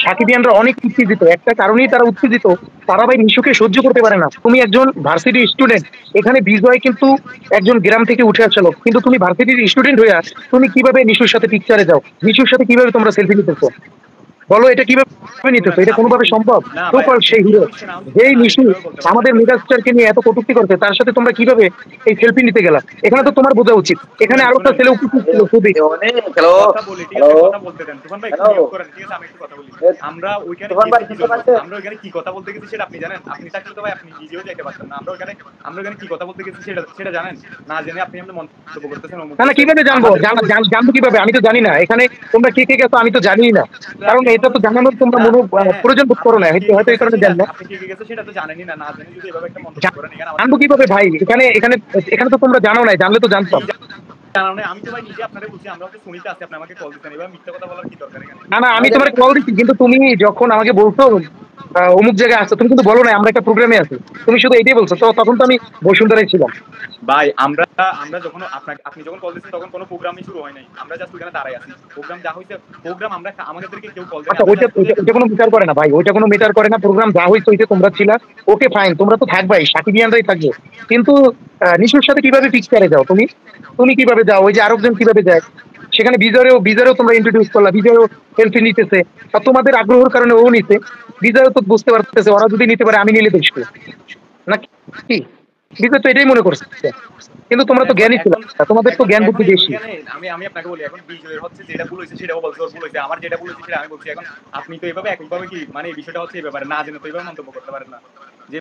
সাকিবিয়ানরা অনেক উত্তেজিত, একটা কারণেই তারা উত্তেজিত, তারা ভাই নিশুকে সহ্য করতে পারে না। তুমি একজন ভার্সিটি স্টুডেন্ট, এখানে বিজয় কিন্তু একজন গ্রাম থেকে উঠে আসলো, কিন্তু তুমি ভার্সিটির স্টুডেন্ট হইয়া তুমি কিভাবে নিশুর সাথে পিকচারে যাও, নিশুর সাথে কিভাবে তোমরা সেলফি নিতেছো? বলো এটা কিভাবে নিতেছো? শুনেন এটা আপনি কোনোভাবে সম্ভব? না তো ভাই কল আপনি সেই কি হিরো, বুঝছেন আমি বুঝতেছি যেই না আপনি নিশু কিভাবে বলতে পারেন আমাদের মেগাস্টারকে নিয়ে এত কটূক্তি করছে, তার সাথে তোমরা কিভাবে এই সেলফি নিতে গেলা? এখানে তো তোমার বোঝা উচিত, এখানে শুনেন আরো একটা শুনেন ছেলে উপস্থিত ছিল সুদীপ। হ্যালো, কথা বলি ঠিক হ্যালো, আছে, কথা বলতে দেন তুফান ভাই, একটু হ্যালো। মিউট করেন ঠিক আছে, আমি একটু কথা বলি। আমরা ওইখানে তুফান ভাই গেছি কি শুনতে জন্য, পাচ্ছেন? আমরা ওইখানে কি কথা বলতে গেছি সেটা আপনি জানেন? আপনি থাকলে তো ভাই আপনি নিজেও যাইতে পারতেন না। আমরা ওইখানে কি কথা বলতে গেছি সেটা সেটা জানেন? না জেনে আপনি আমাদের মন্তব্য করতেছেন অমুক না না, করছে কিভাবে জানবো? আমাদের তো জানবো কিভাবে? আমি তো জানি না এখানে তোমরা কে কে গেছো, আমি তো জানি না। কারণ এটা এখনো তো জানানোর তোমরা না। মনে হ্যাঁ হ্যাঁ, প্রয়োজন বোধ করো আপনি না, কে হয়তো কে হয়তো এই গেছেন কারণে সেটা জান না। আপনি কে কে গেছেন সেটা তো জানেনই না। না জেনে যদি এভাবে একটা মন্তব্য করেন এখানে আমাদের জানবো বিরুদ্ধে কিভাবে ভাই? এখানে এখানে এখানে তো তোমরা জানো নাই, জানলে তো কি জানতাম। জানানো নেই। আমি তো ভাই নিজে আপনারে বলছি আমরা হচ্ছে শুনিতে আসছি, আপনি আমাকে কল দিচ্ছেন, এবার মিথ্যা কথা বলার কি দরকার এখানে? না না, আমি আমাদের তোমার কল দিচ্ছি, কিন্তু তুমি যখন আমাকে বলছো অমুক জায়গায় আসছো, তুমি কিন্তু বলো না আমরা একটা প্রোগ্রামে আছি, তুমি শুধু এটাই বলছো। তো তখন তো আমি বসুন্ধরায় ছিলাম। ভাই আমরা আমরা যখন আপনাকে আপনি যখন কল দিচ্ছেন তখন কোনো প্রোগ্রামই শুরু হয় নাই, আমরা জাস্ট ওখানে দাঁড়াই আছি। প্রোগ্রাম যা হইছে প্রোগ্রাম আমরা আমাদেরকে কেউ কল দেয়নি, আচ্ছা, আমরা ওইটা জাস্ট ওইটা ওইটা কোনো বিচার করে না ভাই, ওইটা কোনো মিটার করে না। প্রোগ্রাম যা হয়েছে হইতে, তোমরা ছিলা, ওকে ফাইন, তোমরা তো থাকবাই, সাকিবিয়ানরাই থাকবে। কিন্তু নিশুর সাথে কিভাবে পিকচারে যাও তুমি? তুমি কিভাবে যাও? ওই যে আরেকজন কিভাবে যায়? সেখানে বিজয়েরও তোমরা ইন্ট্রোডিউস করলা, বিজয়ও সেলফি নিতেছে, আর তোমাদের আগ্রহের কারণে ও নিতে। বিজয়ও তো বুঝতে পারতেছে ওরা যদি নিতে পারে, আমি নিলে দোষ কি? নাকি কি? বিজয় তো এটাই মনে করছে, কিন্তু তোমরা তো এখন জ্ঞানী ছিল, এখন তোমাদের তো এখন জ্ঞান এখন বুদ্ধি বেশি। ওইখানে আমি আমি আপনাকে বলি, এখন বিজয়ের হচ্ছে যেটা ভুল হয়েছে সেটাও বলছে, ওর ভুল হয়েছে, আমার যেটা ভুল হয়েছে সেটা আমি বলছি। এখন আপনি তো এইভাবে এককভাবে কি মানে এই বিষয়টা হচ্ছে এই ব্যাপারে না জেনে তো এইভাবে মন্তব্য করতে পারেন না যে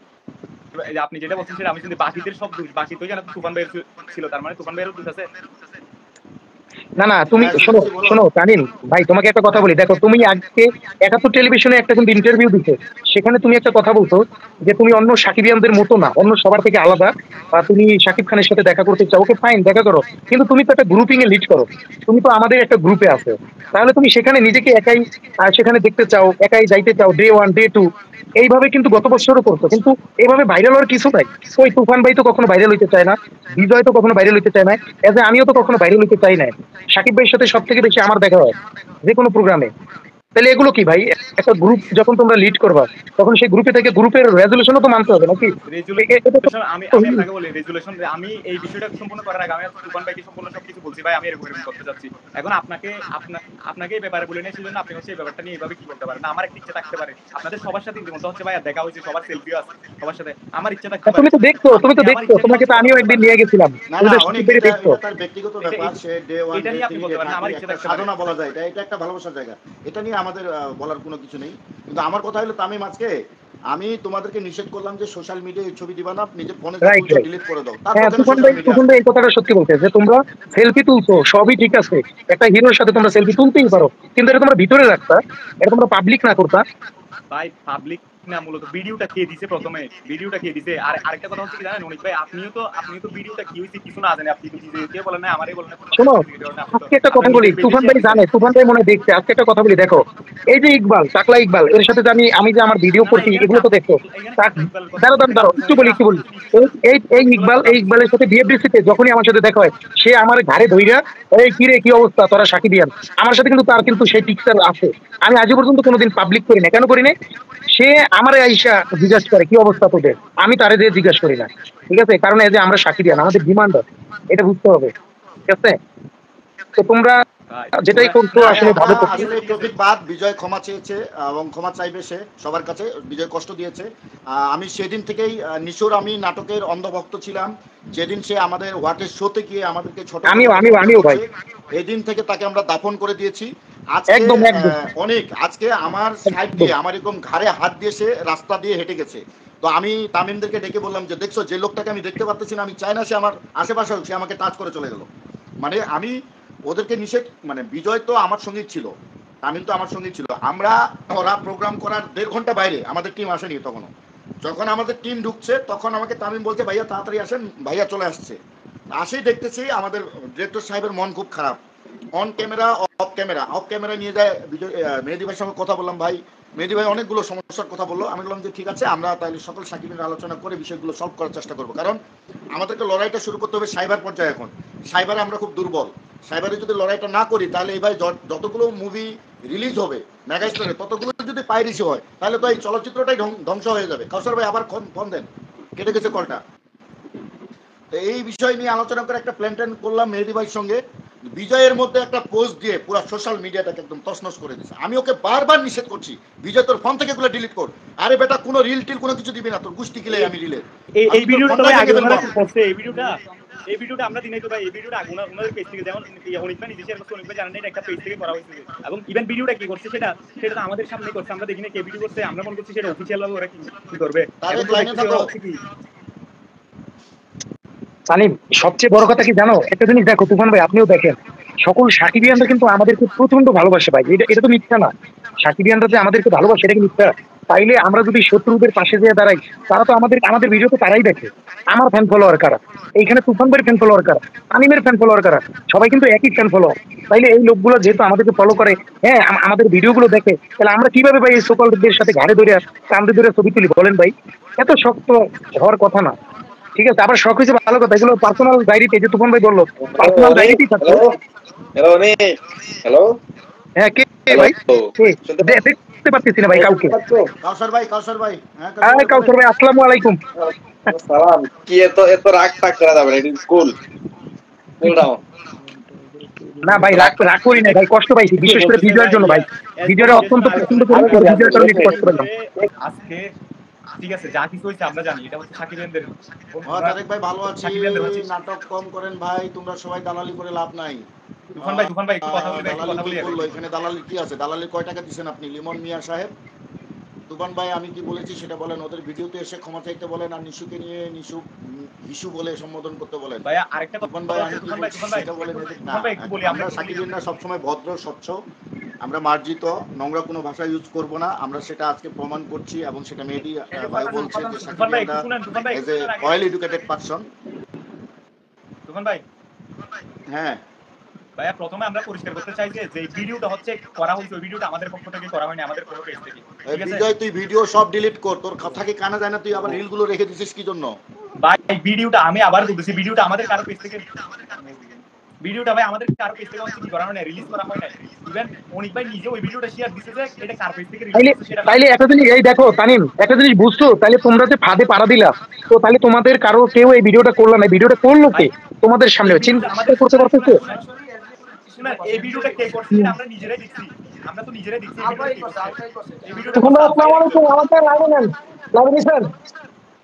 এই যে আপনি যেটা বলছেন সেটা আমি শুনি। বাকিদের সব দোষ, বাকি তো এখানে তো তুফান ভাইয়ের ছিল, তার মানে তুফান ভাইয়েরও দোষ আছে। না না, তুমি হ্যাঁ শোনো, শুনছি, বলুন। শোনো তানিম ভাই, তোমাকে একটা কথা বলি, দেখো তুমি আজকে 71 টেলিভিশনে একটা কিন্তু ইন্টারভিউ দিতে, সেখানে তুমি একটা কথা বলছো যে তুমি অন্য সাকিবিয়ানদের মতো না, অন্য সবার থেকে আলাদা, বা তুমি সাকিব খানের সাথে দেখা করতে চাও, ওকে ফাইন, দেখা করো, কিন্তু তুমি তো একটা গ্রুপিং এ লিড করো, তুমি তো আমাদের একটা গ্রুপে আছো, তাহলে তুমি সেখানে নিজেকে একাই সেখানে দেখতে চাও, একাই যাইতে চাও, ডে ওয়ান ডে টু, এইভাবে কিন্তু গত বছরও করতো, কিন্তু এইভাবে ভাইরাল হওয়ার কিছু নাই। ওই তুফান ভাই তো কখনো ভাইরাল হইতে চায় না, বিজয় তো কখনো ভাইরাল হইতে চায় না, এজ আমিও তো কখনো ভাইরাল হইতে চাই না। সাকিব ভাইয়ের সাথে সব থেকে বেশি আমার দেখা হয় যে কোনো প্রোগ্রামে। তাহলে এগুলো কি ভাই? একটা গ্রুপ যখন তোমরা লিড করবা, তখন সেই গ্রুপে থেকে গ্রুপের রেজলিউশনও তো মানতে হবে নাকি? এটা তো রেজুলেশন আমি আমি আপনাকে বলি, রেজুলেশন আমি এই বিষয়টা সম্পূর্ণ করার আগে আমি তুফান ভাইকে সম্পূর্ণ সবকিছু বলছি, ভাই আমি এরকম এরকম করতে চাচ্ছি। এখন আপনাকে এই ব্যাপারে বলে নিয়ে সেজন্য আপনি হচ্ছে এই ব্যাপারটা নিয়ে এইভাবে কি করতে পারেন না? আমার একটা ইচ্ছা থাকতে পারে আপনাদের সবার সাথে ইতিমধ্যে হচ্ছে ভাই দেখা হয়েছে, সবার সেলফিও আছে সবার সাথে, আমার ইচ্ছা থাকতে পারে। তুমি তো দেখছো, তুমি আপনি তো আমার দেখছো, ইচ্ছা নিয়ে তোমাকে হচ্ছে তো কথা আমিও বলতে একদিন পারেন না। নিয়ে গেছিলাম, না তুমি না, তো অনেক সাকিবেরই এটা দেখছো। এটা তার ব্যক্তিগত এটা ব্যাপার। সে ডে ওয়ান এটা ডে নিয়ে আপনি থ্রি বলতে ডে পারেন না, থার্টি আমার ইচ্ছা একটা থাকতে পারে। সাধনা বলা যায়, এটা এটা একটা ভালোবাসার জায়গা। এটা নিয়ে আমাদের বলার কোনো কিছু নেই। কিন্তু আমার কথা হলো তামিম, আজকে আমি তোমাদেরকে নিষেধ করলাম যে সোশ্যাল মিডিয়ায় ছবি দিবা না, নিজের ফোনে যা রাইট তুলছো রাইট। ডিলিট করে দাও, তারপর হ্যাঁ, কেন তুফান সোশ্যাল ভাই, মিডিয়া তুফান আসবে? ভাই এই কথাটা সত্যি বলতে, যে তোমরা সেলফি তুলছো সবই ঠিক আছে, একটা হিরোর সাথে তোমরা সেলফি তুলতেই পারো, কিন্তু এটা তোমরা ভিতরে রাখতা, এটা তোমরা পাবলিক না করতা। ভাই পাবলিক না, মূলত ভিডিওটা কে দিছে, প্রথমে ভিডিওটা কে দিছে। আর আরেকটা কথা হচ্ছে কি জানেন অনিক ভাই, আপনিও তো ভিডিওটা কি হয়েছে কিছু না জানেন, আপনি তো কে বলেন না, আমারই বলেন না, তুফান ভাই শোনো, বলে দিতে পারেন, আপনি তো আজকে একটা আপনার কথা বলি, নিজের পেজে তুফান শেয়ার ভাই দিচ্ছেন। জানে, তুফান ভাই মনে হয় দেখছে। আজকে একটা কথা বলি, দেখো, এই যে ইকবাল, টাকলা ইকবাল, এর সাথে যে আমি যে আমার ভিডিও না না, করছি, এখানে এগুলো তো দেখো। এখানে তার টাকলা ইকবালের কথা দাঁড়াও দাঁড়াও বলতে দাঁড়াও, বলছেন, একটু বলি এখানে একটু আপনি বলি। হচ্ছে নিশ্চয় এই এগুলোর ইকবাল, কথা এই বলছেন। ইকবালের সাথে বিএফডিসিতে যখনই আমার সাথে দেখা হয়, সে আমার ঘাড়ে ধইরা, এই কি রে, কি অবস্থা, তোরা সাকিবিয়ান? আমার সাথে কিন্তু তার কিন্তু সেই পিকচার আছে। আমি আজও পর্যন্ত কোনোদিন পাবলিক করি না, কেন করি না? সে আমারে আইসা জিজ্ঞাসা করে কি অবস্থা তোদের, আমি তারে দিয়ে জিজ্ঞাসা করি না। ঠিক আছে? কারণ এই যে আমরা সাকিবিয়ান, আমাদের ডিমান্ড আছে, এটা বুঝতে হবে। ঠিক আছে? তো তোমরা ভাই যেটাই তোমরা করছো না ভাই আসলে এখন আমরা ভালো করছো। ঠিক আসলে আছে ঠিক আছে। প্রফিক বাদ, বিজয় ক্ষমা চেয়েছে এবং ক্ষমা চাইবে সে সবার কাছে। বিজয় কষ্ট দিয়েছে। আমি সেদিন থেকেই নিশোর আমি নাটকের অন্ধভক্ত ছিলাম। যেদিন সে আমাদের হোয়াটের শোতে গিয়ে আমাদেরকে ছোট করে আমিও কথা আমিও বলে আমিও ভাই, বলছে, এই দিন থেকে তাকে আমরা দাফন করে দিয়েছি। আজকে একদম একদম অনেক, আজকে আমার সাইড একদম। দিয়ে আমার এরকম ঘাড়ে হাত দিয়ে সে রাস্তা দিয়ে হেঁটে গেছে। তো আমি তামিমদেরকে ডেকে বললাম যে দেখছো, যে লোকটাকে আমি দেখতে পাচ্ছি না, আমি চাই না সে আমার আশেপাশে হোক, সে আমাকে টাচ করে চলে গেল। মানে আমি ওদেরকে নিষেধ, মানে বিজয় তো আমার সঙ্গেই ছিল, তামিম তো আমার সঙ্গেই ছিল। আমরা ওরা প্রোগ্রাম করার 1.5 ঘন্টা বাইরে, আমাদের টিম আসেনি তখনও। যখন আমাদের টিম ঢুকছে তখন আমাকে তামিম বলছে ভাইয়া তাড়াতাড়ি আসেন, ভাইয়া চলে আসছে। আসেই দেখতেছি আমাদের ডিরেক্টর সাহেবের মন খুব খারাপ। On camera off camera, of camera নিয়ে যায় মেহেদী ভাইয়ের সঙ্গে কথা বললাম। ভাই মেহেদী ভাই অনেকগুলো সমস্যার কথা বললো। আমি বললাম যে ঠিক আছে, আমরা তাহলে সকল সাকিবের আলোচনা করে বিষয়গুলো সলভ করার চেষ্টা করবো, কারণ আমাদেরকে লড়াইটা শুরু করতে হবে সাইবার পর্যায়ে। এখন সাইবারে আমরা খুব দুর্বল। সাইবারে যদি লড়াইটা না করি, তাহলে এই ভাই যতগুলো মুভি রিলিজ হবে মেগাস্টারে, ততগুলো যদি পাইরেসি হয় তাহলে তো এই চলচ্চিত্রটাই ধ্বংস হয়ে যাবে। কাউসার ভাই আবার ফোন দেন, কেটে গেছে কলটা। তো এই বিষয় নিয়ে আলোচনা করে একটা প্ল্যান ট্যান করলাম মেহেদী ভাইয়ের সঙ্গে। বিজয়ের মধ্যে একটা পোস্ট দিয়ে পুরো সোশ্যাল মিডিয়াটাকে একদম তছনছ করে দিয়েছে। আমি ওকে বারবার নিষেধ করছি, বিজয় তোর ফোন থেকে এগুলো ডিলিট কর। আরে বেটা কোনো রিল টিল কোনো কিছু দিবি না, তোর গুষ্টি কিলে আমি রিলে এই ভিডিওটা তো ভাই আগে ওনারা করছে। এই ভিডিওটা আমরা দিনাই তো ভাই, এই ভিডিওটা আগে ওনাদের পেজ থেকে, যেমন অনিক ভাই নিজে শেয়ার করছে, অনিক ভাই জানেন এটা একটা পেজ থেকে করা হয়েছে। এবং ইভেন ভিডিওটা কি করছে সেটা তো আমাদের সামনে করছে, আমরা দেখিনি কে ভিডিও করছে, আমরা মনে করছি সেটা অফিশিয়াল ভাবে ওরা কি করবে। তাদের লাইনে থাকো। সানিম, সবচেয়ে বড় কথা কি জানো, একটা জিনিস দেখো তুফান ভাই, আপনিও দেখেন, সকল সাকিবিয়ানরা কিন্তু আমাদেরকে প্রচন্ড ভালোবাসে ভাই, এটা তো মিথ্যা না। সাকিবিয়ানরা যে আমাদেরকে ভালোবাসে এটা কি মিথ্যা? তাইলে আমরা যদি শত্রুদের পাশে যেয়ে দাঁড়াই, তারা তো আমাদের ভিডিও তো তারাই দেখে। আমার ফ্যান ফলোয়ার কারা, এইখানে তুফান ভাইয়ের ফ্যান ফলোয়ার কারা, তানিমের ফ্যান ফলোয়ার কারা, সবাই কিন্তু একই ফ্যান ফলোয়ার। তাইলে এই লোকগুলো যেহেতু আমাদেরকে ফলো করে, হ্যাঁ আমাদের ভিডিও গুলো দেখে, তাহলে আমরা কিভাবে ভাই এই সকলদের সাথে ঘাড়ে ধরে কান্দে ধরে ছবি তুলি বলেন ভাই? এত শক্ত হওয়ার কথা না। ঠিক আছে, আবার শখ হয়েছে ভালো কথা, এগুলো পার্সোনাল ডায়েরিতে, যে তুফান ভাই বললো পার্সোনাল ডায়েরিতেই থাকতো। হ্যালো। হ্যাঁ, কে ভাই? দেখতে পাচ্ছি না ভাই কাউকে। কাউসার ভাই হ্যাঁ হ্যাঁ কাউসার ভাই, আসসালামু আলাইকুম। সালাম। কি এত রাগ টাগ করা যাবে না, এটা স্কুল ডাউন। না ভাই, রাগ করি না ভাই, কষ্ট পাইছি বিশেষ করে বিজয়ের জন্য ভাই। বিজয়ের অত্যন্ত পছন্দ করি, বিজয়ের কারণে একটু কষ্ট পেলাম আজকে। ঠিক আছে, যা কিছু হয়েছে আমরা জানি, এটা হচ্ছে সাকিবেনদের। তারেক ভাই ভালো আছি, নাটক কম করেন ভাই, তোমরা সবাই দালালি করে লাভ নাই। তুফান ভাই একটু কথা বলি এখানে দালালি কি আছে? দালালি কয় টাকা দিচ্ছেন আপনি লিমন মিয়া সাহেব? তুফান ভাই আমি কি বলেছি সেটা বলেন, ওদের ভিডিওতে এসে ক্ষমা চাইতে বলেন, আর নিশুকে নিয়ে হিসু বলে সম্বোধন করতে বলেন। ভাই আরেকটা তুফান ভাই আমি সেটা বলেন। আমরা সাকিবিয়ানরা সবসময় ভদ্র স্বচ্ছ, আমরা মার্জিত নোংরা কোনো ভাষা ইউজ করব না, আমরা সেটা আজকে প্রমাণ করছি। এবং সেটা মেহেদী ভাই বলছে যে সাকিবিয়ানরা as a well educated person. Tufan ভাই, হ্যাঁ ভাইয়া প্রথমে আমরা পরিষ্কার করতে চাই যে ভিডিওটা হচ্ছে করা হয়েছে, ওই ভিডিওটা আমাদের পক্ষ থেকে করা হয়নি, আমাদের কোনো পেজ থেকে। ঠিক আছে বিজয়, তুই ভিডিও সব ডিলিট কর, তোর কথা কি কানা যায় না? তুই আবার রিল গুলো রেখে দিছিস কি জন্য? ভাই ভিডিওটা আমি আবার বলতেছি, ভিডিওটা আমাদের কারো পেজ থেকে, ভিডিওটা ভাই আমাদের কারো পেজ থেকে হচ্ছে কি করা হয় না, রিলিজ করা হয় না। ইভেন অনিক ভাই নিজে ওই ভিডিওটা শেয়ার দিছে যে এটা কার পেজ থেকে রিলিজ হচ্ছে সেটা। তাইলে একটা জিনিস, এই দেখো তানিম, একটা জিনিস বুঝছো, তাইলে তোমরা যে ফাঁদে পাড়া দিলা, তো তাহলে তোমাদের কারো কেউ এই ভিডিওটা করলো না, ভিডিওটা করলো কে তোমাদের সামনে? চিন্তা করতে পারতেছো? এই ভিডিওটা কে করছে আমরা নিজেরাই দেখছি, আমরা তো নিজেরাই দেখছি এই ভিডিওটা। আসসালামু আলাইকুম, আমাকে লাগে নেন লাগনি স্যার,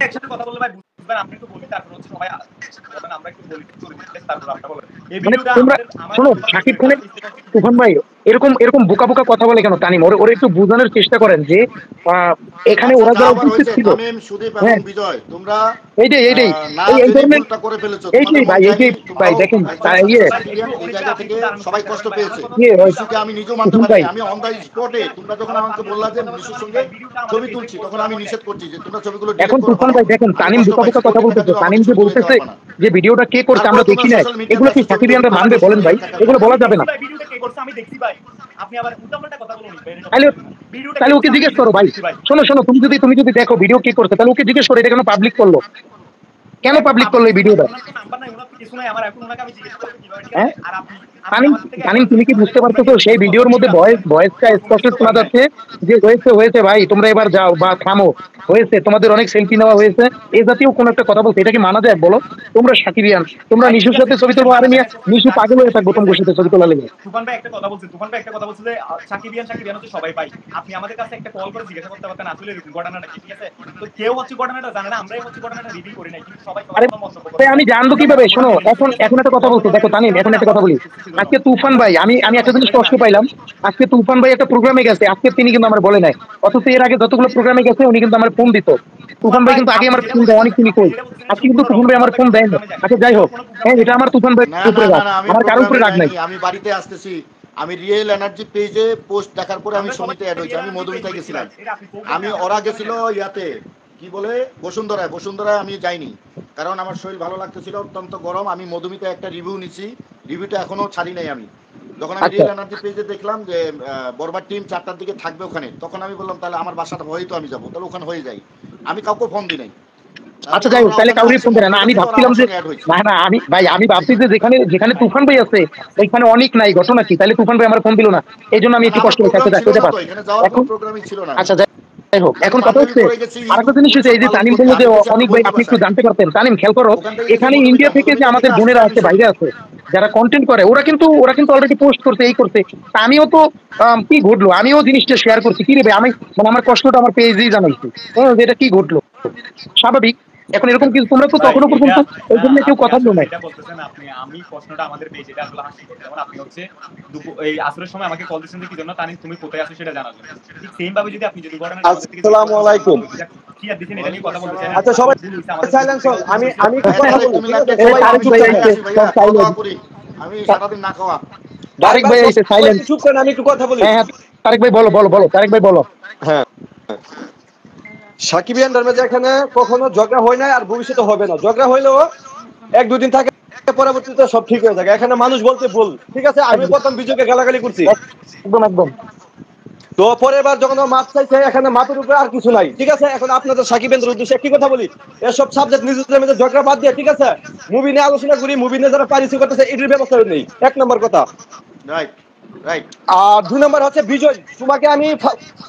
একসাথে কথা বললে ভাই বুঝবেন, আপনি একটু বলি, তারপর হচ্ছে সবাই বলেন, আমরা একটু বলি তারপর আপনারা বলেন। এই ভিডিওটা তোমরা শোনো, শাকিব খানের তুফান ভাই এরকম বোকা কথা বলে কেন? তানিম, ওরা একটু বোঝানোর চেষ্টা করেন যে এখানে ওরা যারা উপস্থিত ছিল, হ্যাঁ বিজয়, তোমরা এইটাই এই ভাই দেখেন এই জায়গা থেকে সবাই কষ্ট পেয়েছে। আমি নিজেও মানতে পারি, আমি অন দ্য স্পটে তোমরা যখন আমাকে বললা যে মিশুর সঙ্গে ছবি তুলছি, তখন আমি নিষেধ করছি যে তোমরা ছবিগুলো এখন তুফান ভাই দেখেন, তানিম বোকা কথা বলতেছে, তানিম যে বলতেছে যে ভিডিওটা কে করছে আমরা দেখি না, এগুলো কি সাকিবিয়ানরা মানবে বলেন ভাই? এগুলো বলা যাবে না। ভিডিওটা কে করছে আমি দেখছি ভাই, আপনি আবার উল্টাপাল্টা কথা বলুন। তাহলে ওকে জিজ্ঞেস করো ভাই, শোনো তুমি যদি দেখো ভিডিও কে করছে, তাহলে ওকে জিজ্ঞেস করো এটা কেন পাবলিক করলো, কেন পাবলিক করলো এই ভিডিওটা? হ্যাঁ তানিম, তুমি কি বুঝতে পারতেছো সেই ভিডিওর মধ্যে ভয়েসটা স্পষ্ট শোনা যাচ্ছে যে হয়েছে ভাই তোমরা এবার যাও বা থামো, হয়েছে তোমাদের অনেক সেলফি নেওয়া হয়েছে, এই জাতীয় কোন একটা কথা বলছে, এটা কি মানা যায় বলো? তোমরা সাকিবিয়ান, তোমরা নিশুর সাথে ছবি তুলবো, আর নিশু পাগল হয়ে থাকবো তোমার সাথে ছবি তোলা লেগে। তুফান ভাই একটা কথা বলছে যে সাকিবিয়ান হচ্ছে সবাই পাই। আপনি আমাদের কাছে একটা কল করে জিজ্ঞাসা করতে পারতেন আসলে এরকম ঘটনাটা কি। ঠিক আছে, তো কেউ হচ্ছে ঘটনাটা জানে না, আমরাই হচ্ছে ঘটনাটা রিভিল করি নাই, কিন্তু সবাই মন্তব্য করে। আমি জানবো কিভাবে? শোনো, এখন একটা কথা বলছো, দেখো তানিম, এখন একটা কথা বলি। আজকে তুফান ভাই, আমি একটা জিনিস কষ্ট পাইলাম, আজকে তুফান ভাই একটা প্রোগ্রামে গেছে, আজকে তিনি কিন্তু আমার বলে নাই, অথচ এর আগে যতগুলো প্রোগ্রামে গেছে উনি কিন্তু আমার ফোন দিত। তুফান ভাই কিন্তু আগে আমার ফোন দেয় অনেক, তিনি কই আজকে কিন্তু তুফান ভাই আমার ফোন দেয় না। আচ্ছা যাই হোক, হ্যাঁ এটা আমার তুফান ভাই উপরে রাগ, আমার কারোর উপরে রাগ নাই। আমি বাড়িতে আসতেছি, আমি রিয়েল এনার্জি পেজে পোস্ট দেখার পরে আমি সমিতে অ্যাড হয়েছি, আমি মধুমিতায় গেছিলাম, আমি ওরা গেছিল ইয়াতে কি বলে বসুন্ধরায় আমি যাইনি, কারণ আমার শরীর ভালো লাগতেছিল, অত্যন্ত গরম। আমি মধুমিতায় একটা রিভিউ নিছি, রিভিউটা এখনো ছাড়ি নাই আমি। যখন আমি রিয়েল এনার্জি পেজে দেখলাম যে বরবার টিম 4টার দিকে থাকবে ওখানে, তখন আমি বললাম তাহলে আমার বাসাটা হয়তো আমি যাবো, তাহলে ওখানে হয়ে যাই। আমি কাউকে ফোন দিই নাই, আচ্ছা তারপর যাই হোক, ওরা তাহলে ওখানে কাউরে আসছে ফোন করে না, কম্পিউটার আমি থেকে ওরা ভাবছিলাম আমার যে সঙ্গে অ্যাড হয়েছে। না না, আমি ভাবছি যে যেখানে যেখানে তুফান ভাই আছে ওইখানে অনেক নাই, ঘটনা কি? তাহলে তুফান ভাই আমার ফোন দিল না, এই জন্য আমি না একটু আমার কষ্ট করছি। প্রোগ্রাম আচ্ছা যাক, ছিল এটা না পাস। তো, এখানে যাওয়ার কোনো এখন প্রোগ্রামই ছিল না। আচ্ছা যাই হোক, আমি এখন কথা পাঞ্জাবি হচ্ছে পরে গেছি ঈদ আরেকটা জিনিস হচ্ছে, উৎসব এই যে পালন তানিম করতে, বললো যে আমি গেছি আমার অনেক ভাই বন্ধুর আপনি একটু বাসায়। জানতে পারতেন। তানিম খেয়াল করো, ওখান থেকে গেছি এখানে ইন্ডিয়া থেকে যে মধুমিতা আমাদের থেকে আসছে বোনেরা আছে, তানভীর বাইরে শরীফ। আছে, যারা কন্টেন্ট করে, ওরা কিন্তু অলরেডি পোস্ট করছে, এই করছে। তা আমিও তো কি ঘটলো, আমিও জিনিসটা শেয়ার করছি। কি রে ভাই, আমি মানে আমার কষ্টটা আমার পেজেই জানাইছি, যে এটা কি ঘটলো, স্বাভাবিক। এখন এরকম কিছু তোমরা তো ভাই তখনও এটা পর্যন্ত এই না, জন্য কেউ আপনি কথা বলো আসলে না। যেটা বলতেছেন, আমি প্রশ্নটা আমাদের পেজ এটা আসলে হাসি করে, যেমন আপনি হচ্ছে এই আসরের সময় আমাকে কল দিচ্ছেন যে কি জন্য তানি তুমি কোথায় আছো সেটা জানার জন্য। ঠিক সেম ভাবে যদি আপনি যদি ঘটনাটা আমাদের থেকে জিজ্ঞেস আসসালামু করতেন তাহলে আলাইকুম। আমরা কি আর দিচ্ছেন এটা নিয়ে কথা বলতে চাই না। আচ্ছা সবাই ভুল হইছে আমাদের সাইলেন্স হন, আমি একটু হ্যাঁ কথা তারেক, বলি, তুমি ঠিক লাইভটা আছে? একটু এই সবাই চালাও, একটু তারেক আমি চুপ ভাই চলে থাকেন। আইছে, আসি ভাইয়া, সব খাওয়া দাওয়া সাইলেন্ট। করি। আমি সারাদিন না খাওয়া। ভাই তারেক ভাই ভাই আইছে, সবাই সাইলেন্ট। একটু চুপ করেন, আমি একটু কথা বলি। হ্যাঁ হ্যাঁ, তারেক ভাই বলো বলো বলো, তারেক ভাই বলো। হ্যাঁ, সাকিবিয়ান ধর্মে এখানে কখনো ঝগড়া হয় নাই আর ভবিষ্যতে হবে না। ঝগড়া হইলেও এক দুই দিন থাকে, পরবর্তীতে সব ঠিক হয়ে যায়। এখানে মানুষ বলতে ভুল, ঠিক আছে? আমি একদম প্রথম বিজয়কে গালাগালি করছি, একদম একদম। তো পরের বার যখন ও মাপ চাইছে, এখানে মাপের উপরে আর কিছু নাই, ঠিক আছে? এখন আপনাদের সাকিবেন্দ্রের উদ্দেশ্যে একটি কথা বলি, এসব সাবজেক্ট নিজেদের মধ্যে ঝগড়া বাদ দিয়ে, ঠিক আছে, মুভি নিয়ে আলোচনা করি। মুভি নিয়ে যারা পারিসি করতেছে এটির ব্যবস্থা নেই, এক নম্বর কথা। Right right. আর দুই নম্বর হচ্ছে বিজয়, তোমাকে আমি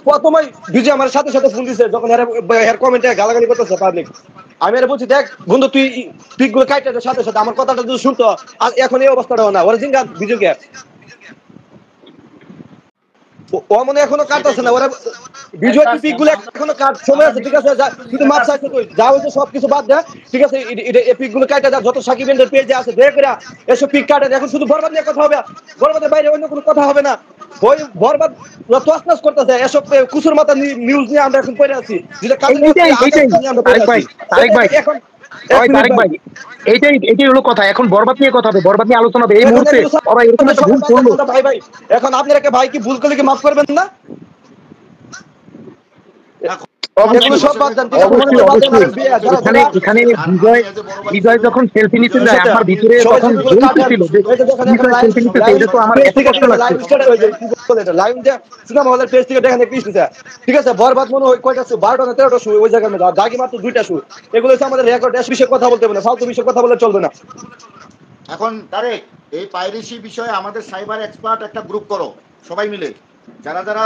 প্রথমে বিজয় আমার সাথে সাথে ফোন দিছে যখন এর কমেন্টে গালাগালি করতেছে পাবলিক। আমি এর বলছি, দেখ বন্ধু, তুই পিকগুলো কাটতে সাথে সাথে আমার কথাটা যদি শুনতো, আর এখন এই অবস্থাটাও না। ওরা জিঙ্গা বিজয়কে ও মনে এখনো সেটাই কাটতেছে তো। না। ওরা বিজয় পিক গুলো এখনো কাট সময় আছে, ঠিক আছে? শুধু মাপ চাইছে, তুই যা হয়েছে সবকিছু বাদ দে, ঠিক আছে? এই পিক গুলো কাটে যা, যত সাকিবেন্দ্রের পেজে আছে দয়া করে এসব পিক কাটে। এখন শুধু বরবাদ নিয়ে কথা হবে, বরবাদের বাইরে অন্য কোনো কথা হবে না। ওই বরবাদ তসনস করতেছে, এসব কুসুর মাথা নিউজ নিয়ে আমরা এখন পড়ে আছি, যেটা কাজে এইটাই আগে এইটাই নিয়ে আমরা পড়ে তারেক ভাই, আছি। তারেক ভাই, এখন এক ওই মিনিট তারেক ভাই, ভাই, এইটাই হলো কথা। এখন বরবাদ নিয়ে কথা হবে, বরবাদ নিয়ে আলোচনা হবে। এই এখন মুহূর্তে এগুলো সব ওরা এরকম একটা সবাই ভুল বাদ দেন, করলো। আমরা ভাই ভাই। এখন আপনারা ভাই কি ভুল করলে কি মাফ করবেন না? এগুলো অবশ্যই সব বাদ দেন, ঠিক আছে? মনে অবশ্যই করে বাদ দেন। অবশ্যই। আর যারা এখানে যারা এখানে আর আমি বিজয় এজ এ বড় ভাই বিজয় হিসেবে, যখন সেলফি নিতে বিজয়ের যায়, সাথে সেটা আমার ভিতরে সবাই তখন সেগুলো জোর কাটেন। ছিল যে শুধু এই যে দেখেন এখন বিজয় লাইভ সেলফি নিতেছে, লাইভ এটা তো আমার পেজ এত থেকে, কষ্ট ঠিক আছে? লাগছে। লাইভ স্টার্ট হয়ে যায়, কি বলে এটা, লাইভ যে সিনেমা হলের পেজ থেকে দেখেন একটু দিছে, ঠিক আছে? বরবাদ মনে হয় কয়টা শু, 12টা না 13টা শু ওই জায়গার মধ্যে, আর দাগি মাত্র 2টা শু। এগুলো হচ্ছে আমাদের রেকর্ড। এস বিষয়ে কথা বলতে হবে না, ফালতু বিষয়ে কথা বলে চলবে না। এখন তারেক, এই পাইরেসি বিষয়ে আমাদের সাইবার এক্সপার্ট একটা গ্রুপ করো সবাই মিলে, যারা যারা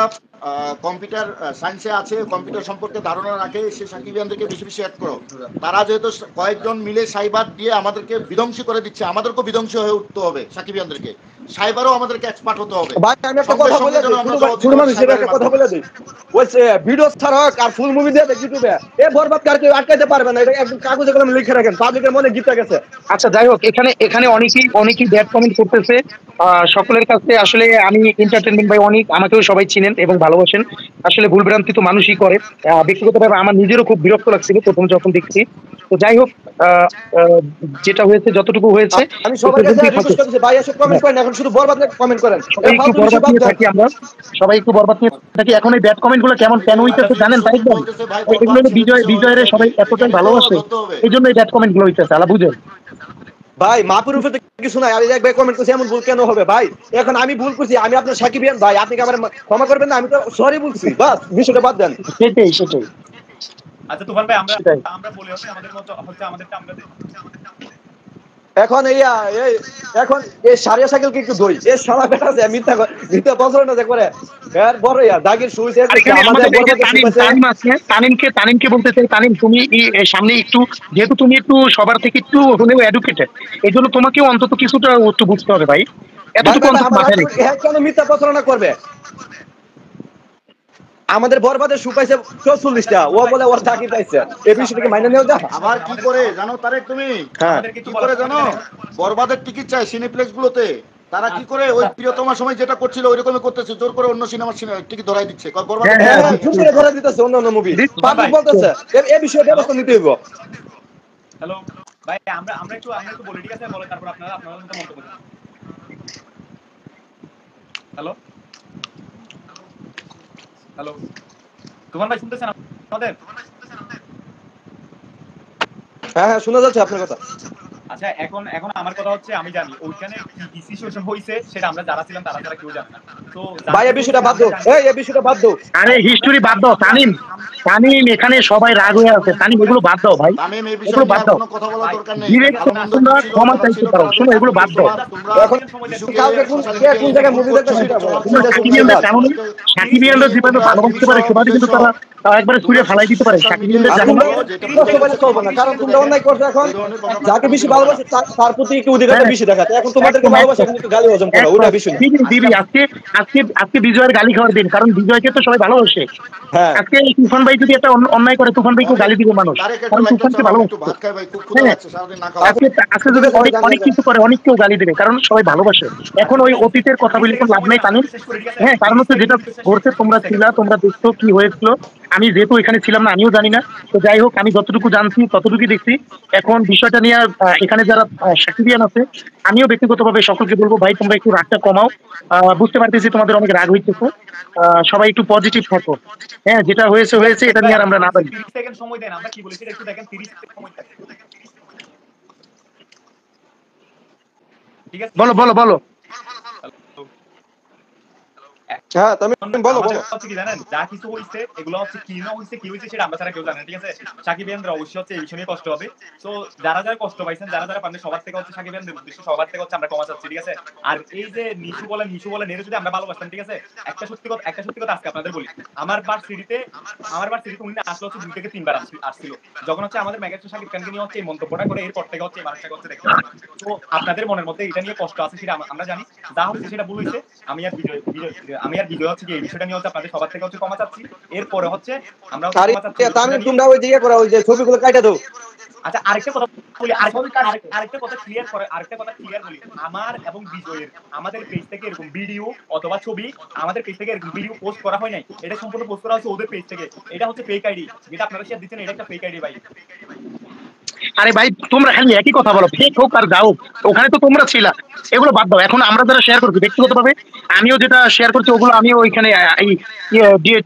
কম্পিউটার সায়েন্সে আছে, কম্পিউটার সম্পর্কে ধারণা রাখে, সে সাকিবিয়ানদেরকে বেশি বেশি অ্যাড করো। তারা যেহেতু কয়েকজন মিলে সাইবার দিয়ে আমাদেরকে বিধ্বংসী করে দিচ্ছে, আমাদেরকেও বিধ্বংসী হয়ে উঠতে হবে সাকিবিয়ানদেরকে। সাইবারও আমাদেরকে এক্সপার্ট হতে হবে। ভাই আমি একটা সঙ্গে কথা সঙ্গে বলে যেন দিই, আমরা ছোট সহযোগিতা করি মানুষ হিসেবে সাইবারের একটা কথা মাধ্যমে। বলে দিই, ওই ভিডিও ছাড়া হোক আর ফুল মুভি দিয়ে দেখ ইউটিউবে, এ বরবাদ কার কেউ আটকাইতে পারবে না। এটা একদম কাগজে কলমে লিখে রাখেন, পাবলিকের মনে জিতে গেছে। আচ্ছা যাই হোক, এখানে এখানে অনেকেই ব্যাড কমেন্ট করতেছে। সকলের কাছে আসলে আমি এন্টারটেনমেন্ট বাই অনেক, আমাকেও সবাই চিনেন এবং ভালোবাসেন। আসলে ভুলভ্রান্তি তো মানুষই করে। ব্যক্তিগতভাবে আমার নিজেরও খুব বিরক্ত লাগছিল প্রথম যখন দেখছি। তো যাই হোক, আহ, আহ, যেটা হয়েছে যতটুকু হয়েছে আমি এ সবার কাছে পর্যন্তই রিকোয়েস্ট থাকুক। করতেছি, ভাই এসব কমেন্ট হ্যাঁ, করেন, এখন শুধু বরবাদ নিয়ে কমেন্ট করেন, সবাই এই একটু ফালতু বিষয় বরবাদ বাদ নিয়ে দেন। থাকি আমরা, সবাই একটু বরবাদ নিয়ে থাকি। এখন এই ব্যাড কমেন্ট গুলো কেমন কেন আচ্ছা, হইতেছে জানেন তাই সজীব বল? বলতেছে ভাই এগুলো বরবাদ হলো ছেড়ে দিছে বিজয়ের হয়েছে কি, সবাই এতটাই এখানেই তো ভালোবাসে, ধরতে হবে। এই জন্য এই ব্যাড কমেন্ট গুলো হইতেছে, আলা বুঝেন। ভাই মাপুর উপরে কিছু নাই, আমি এক ভাই কমেন্ট করছি, এমন ভুল কেন হবে ভাই? এখন আমি ভুল করছি, আমি আপনার সাকিবিয়ান ভাই, আপনি কি আমার ক্ষমা করবেন না? আমি তো সরি বলছি, বাস বিষয়টা বাদ দেন। সেটাই আচ্ছা তুফান ভাই, আমরা সেটাই। আমরা বলি হচ্ছে আমাদের মতো হচ্ছে আমাদেরটা আমরা দিই। এখন এই এখন এই সারিয়া সাইকেলকে একটু ধরি, এই সারা বেটা আছে মিথ্যা প্রচারণা যে করে, এর বড় দাগের সুইচ আর এখানে আমাদের আমাদের এই যে বরবাদের তানিম সুপাইছে। তানিম আছে, তানিমকে বলতে চাই, তানিম তুমি সামনে একটু, যেহেতু তুমি একটু সবার থেকে একটু হলেও এডুকেটেড, এই জন্য তোমাকেও অন্তত কিছুটা একটু বুঝতে হবে ভাই, ভাই এতটুকু ভাই ভাই, অন্তত আমার মাথায় রেখো। কেন মিথ্যা প্রচারণা করবে? আমাদের বরবাদের শু পাইছে 44টা, ও বলে ওর চাকরি পাইছে, এই বিষয়টাকে মাইনে নেওয়া যায়? আবার কি করে জানো তারেক তুমি, হ্যাঁ, আমাদেরকে একটু কি বলা করে সময় জানো, দেন। বরবাদের টিকিট চাই সিনেপ্লেক্স গুলোতে। তারা কি করে ওই প্রিয়তমার সময় যেটা করছিল ওই রকমই করতেছে, জোর করে অন্য সিনেমার টিকিট ধরাই দিচ্ছে, কয় বরবাদের হ্যাঁ হ্যাঁ টিকিট হ্যাঁ হ্যাঁ, নাই। জোর করে ধরে দিতেছে অন্য মুভি, তুফান পাবলিক ভাই, বলতেছে এই বিষয়ে হ্যালো ব্যবস্থা নিতে হইব। হ্যালো ভাই, আমরা একটু বলি, ঠিক আছে? বলে তারপর আপনারা আপনাদের মতো মন্তব্য দেন। হ্যালো হ্যালো তুফান ভাই, শুনতেছেন আমাদের? হ্যাঁ হ্যাঁ, শোনা যাচ্ছে আপনার কথা। আচ্ছা, এখন এখন আমার কথা হচ্ছে, আমি জানি ওইখানে কি সিচুয়েশন হয়েছে সেটা আমরা যারা ছিলাম তারা ছাড়া কেউ জানে না। তো ভাই এই বিষয়টা বাদ দাও, এই বিষয়টা বাদ দাও। আরে হিস্টোরি বাদ দাও তানিম, তানিম এখানে সবাই রাগ হয়ে আছে, তানিম এগুলো বাদ দাও ভাই, তামিম এই এগুলো বিষয়ে নিয়ে বাদ আর দাও। কোনো কথা বলার দরকার নেই। ডিরেক্ট তামিমের তোমরা ছিল, ক্ষমা তারা চাইতে ছিল, পারো, তারা শোনো এগুলো বাদ দাও। তোমরা এখন ইস্যুকে কালকে কোন সোশ্যাল কে কোন মিডিয়ায় জায়গায় ইনপুট মুভি দেখবে করছো, সেটা বলো, কোন তোমরা জায়গায় সাকিব মুভি ইয়ানদের দেখবে? জানো না? সাকিব ইয়ানদের যেভাবে ভালোবাসতে পারে সেভাবে কিন্তু তারা একবারে ছুঁড়ে ফালাই দিতে পারে। সাকিব ইয়ানদের আর জানো তোমরা না? কষ্ট করে চলবে না, কারণ তোমরা অন্যায় করছো। এখন যাকে বেশি ভালোবাসে তার প্রতি একটু অধিকারটা বেশি দেখাতে। এখন তোমাদেরকে একদম ভালোবাসে, একদম এখন একটু গালি হজম করো, ওটা একদম বিষয় না। দিবি দিবি। আজকে আজকে আজকে বিজয়ের গালি খাওয়ার দিন, কারণ বিজয়কে তো সবাই ভালোবাসে। হ্যাঁ আজকে এই তুফান ভাই যদি একটা অন্যায় করে, তুফান ভাইকেও গালি দিবে মানুষ, তারেক একটু কারণ লাইটটা তুফানকে চালাও, আমি একটু ভালোবাসে। ভাত খাই ভাই, খুব ক্ষুধা হ্যাঁ, লাগছে, সারাদিন না খাওয়া। আজকে আজকে ঠিক যদি আছে ভাই, অনেক জান অনেক জান। কিছু করে, অনেককেও গালি দেবে, কারণ সবাই ভালোবাসে। এখন ওই অতীতের কথা বলে কোনো লাভ নেই তানিম। হ্যাঁ, কারণ হচ্ছে যেটা ঘটছে, তোমরা ছিলা, তোমরা দেখছো কি হয়েছিল। আমি যেহেতু এখানে ছিলাম না, আমিও জানি না। তো যাই হোক, আমি যতটুকু জানছি ততটুকুই দেখছি। এখন বিষয়টা নিয়ে এখানে যারা সাকিবিয়ান আছে, আমিও ব্যক্তিগতভাবে সকলকে বলবো, ভাই তোমরা একটু রাগটা কমাও। বুঝতে পারতেছি তোমাদের অনেক রাগ হইতেছে, সবাই একটু পজিটিভ থাকো। হ্যাঁ, যেটা হয়েছে ঠিক আছে হয়েছে, এটা ভাই, নিয়ে আর আমরা না পারি। 30 সেকেন্ড সময় দেন, আমরা কি বলেছি একটু দেখেন, 30 সেকেন্ড সময় দেন। ঠিক আছে, বলো বলো বলো। হ্যাঁ তুমি বলো আমাদের বলো। হচ্ছে কি জানেন, যা কিছু হইছে এগুলো হচ্ছে কি না হইছে, কি হইছে সেটা আমরা ছাড়া কেউ জানে না, ঠিক আছে? সাকিব ইয়ানদের অবশ্যই হচ্ছে এই বিষয় নিয়ে কষ্ট হবে। তো যারা যারা কষ্ট পাইছেন, যারা যারা পারেন, সবার থেকে হচ্ছে সাকিব ইয়ানদের উদ্দেশ্য, সবার থেকে হচ্ছে আমরা ক্ষমা চাচ্ছি, ঠিক আছে? আর এই যে নিশু বলেন এর যদি আমরা ভালোবাসতাম, ঠিক আছে, একটা সত্যি কথা আজকে আপনাদের বলি, আমার ভার্সিটিতে উনি আসলে হচ্ছে 2 থেকে 3 বার আসছিল, যখন হচ্ছে আমাদের মেগাস্টার সাকিব খানকে নিয়ে হচ্ছে এই মন্তব্যটা করে, এরপর থেকে হচ্ছে এই মানুষটাকে হচ্ছে দেখতে পাচ্ছি। তো আপনাদের মনের মধ্যে এটা নিয়ে কষ্ট আছে, সেটা আমরা জানি, যা হচ্ছে সেটা ভুল হয়েছে। আমি আর বিজয় হচ্ছে কি এই বিষয়টা নিয়ে হচ্ছে আপনাদের সবার থেকে হচ্ছে ক্ষমা চাচ্ছি। এরপরে হচ্ছে আমরা আরে ক্ষমা চাচ্ছি তামিম, তোমরা ওই যে ইয়ে করো, ওই যে ছবিগুলো কাটা দাও। আচ্ছা, আরেকটা কথা বলি, আরেকটা কথা ক্লিয়ার বলি, আমার এবং বিজয়ের আমাদের পেজ থেকে এরকম ভিডিও অথবা ছবি, আমাদের পেজ থেকে এরকম ভিডিও পোস্ট করা হয় নাই, এটা সম্পূর্ণ পোস্ট করা হচ্ছে ওদের পেজ থেকে। এটা হচ্ছে ফেক আইডি, যেটা আপনারা শেয়ার দিচ্ছেন, এটা একটা ফেক আইডি ভাই। আরে ভাই, তোমরা খালি একই কথা বলো, ফেক হোক আর যা হোক, ওখানে তো তোমরা ছিলা। এগুলো বাদ দাও। এখন আমরা যারা শেয়ার করছি ব্যক্তিগতভাবে, আমিও যেটা শেয়ার করছি ওগুলো আমিও ওইখানে এই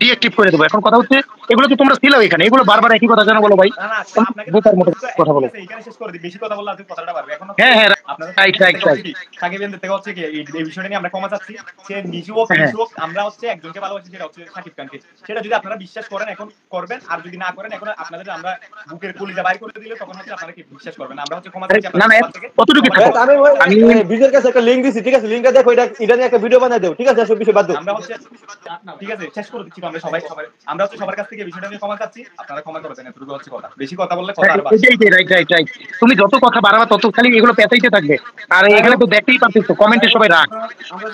ডিএক্টিভ করে দেবো। এখন কথা হচ্ছে, এগুলো তো তোমরা ছিলাও এখানে, এগুলো বারবার একই কথা কেন বলো ভাই? না না, আপনাকে তো বোকার মতো কথা ঠিক বলো। আছে, এখানে শেষ করে দিই, বেশি কথা বললে আপনি কথাটা পারবে। এখন হচ্ছে হ্যাঁ হ্যাঁ, আপনাদের রাইট রাইট রাইট। সাকিব ইয়ানদের থেকে হচ্ছে কি এই বিষয়টা নিয়ে আমরা ক্ষমা চাচ্ছি। সে নিজু হোক হ্যাঁ হোক, আমরা হচ্ছে একজনকে ভালোবাসি, যেটা হচ্ছে সাকিব খানকে। সেটা যদি আপনারা বিশ্বাস করেন এখন করবেন, আর যদি না করেন এখন আপনাদের আমরা বুকের কলিজা বাইর করে দিলে তখন হচ্ছে আপনারা কি বিশ্বাস করবেন। আমরা হচ্ছে ক্ষমা চাচ্ছি না আপনাদের না, সবার থেকে। কতটুকু হ্যাঁ থাকো। তামিম, আমি বিজয়ের কাছে একটা লিংক দিছি, ঠিক আছে? লিংকটা দেখো, এটা নিয়ে একটা ভিডিও বানাই দাও, ঠিক আছে? সব বিষয় বাদ দাও। আমরা হচ্ছে ঠিক আছে, শেষ করে দিচ্ছি। আমরা হচ্ছে সবার কাছ থেকে এই বিষয়টা নিয়ে ক্ষমা চাচ্ছি, আপনারা ক্ষমা করে দেন। এতটুকু হচ্ছে কথা, বেশি কথা বললে কথা আর বাড়বে। এটাই রাইট রাইট রাইট। তুমি যত কথা বাড়াবা তত খালি এগুলো পেঁচাইতে থাকবে। আর এখানে তো দেখতেই পারতেছো কমেন্টে সবাই রাগ। আমরা